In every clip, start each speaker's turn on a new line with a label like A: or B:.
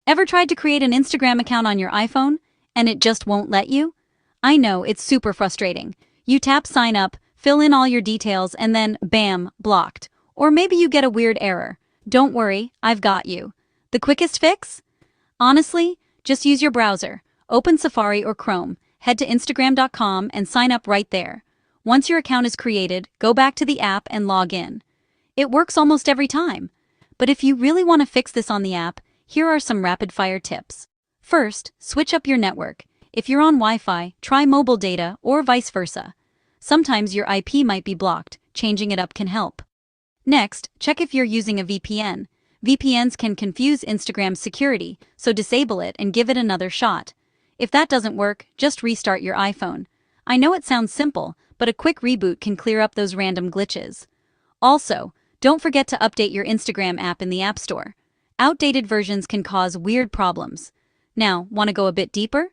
A: Ever tried to create an Instagram account on your iPhone and it just won't let you? I know, it's super frustrating. You tap sign up, fill in all your details, and then bam, blocked. Or maybe you get a weird error. Don't worry, I've got you. The quickest fix? Honestly, just use your browser. Open Safari or Chrome, head to Instagram.com and sign up right there. Once your account is created, go back to the app and log in. It works almost every time. But if you really want to fix this on the app, here are some rapid-fire tips. First, switch up your network. If you're on Wi-Fi, try mobile data or vice versa. Sometimes your IP might be blocked. Changing it up can help. Next, check if you're using a VPN. VPNs can confuse Instagram's security, so disable it and give it another shot. If that doesn't work, just restart your iPhone. I know it sounds simple, but a quick reboot can clear up those random glitches. Also, don't forget to update your Instagram app in the App Store. Outdated versions can cause weird problems. Now, want to go a bit deeper?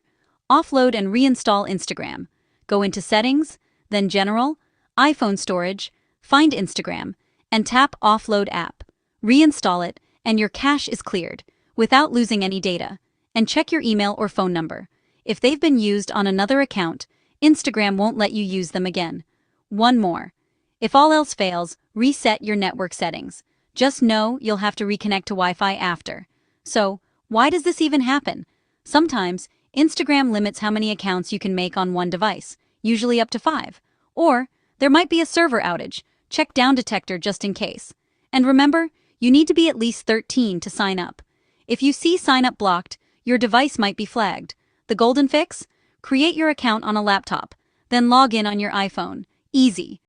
A: Offload and reinstall Instagram. Go into Settings, then General, iPhone Storage, find Instagram, and tap Offload App. Reinstall it, and your cache is cleared, without losing any data. And check your email or phone number. If they've been used on another account, Instagram won't let you use them again. One more. If all else fails, reset your network settings. Just know you'll have to reconnect to Wi-Fi after. So, why does this even happen? Sometimes, Instagram limits how many accounts you can make on one device, usually up to 5. Or, there might be a server outage. Check Down Detector just in case. And remember, you need to be at least 13 to sign up. If you see sign up blocked, your device might be flagged. The golden fix? Create your account on a laptop, then log in on your iPhone. Easy.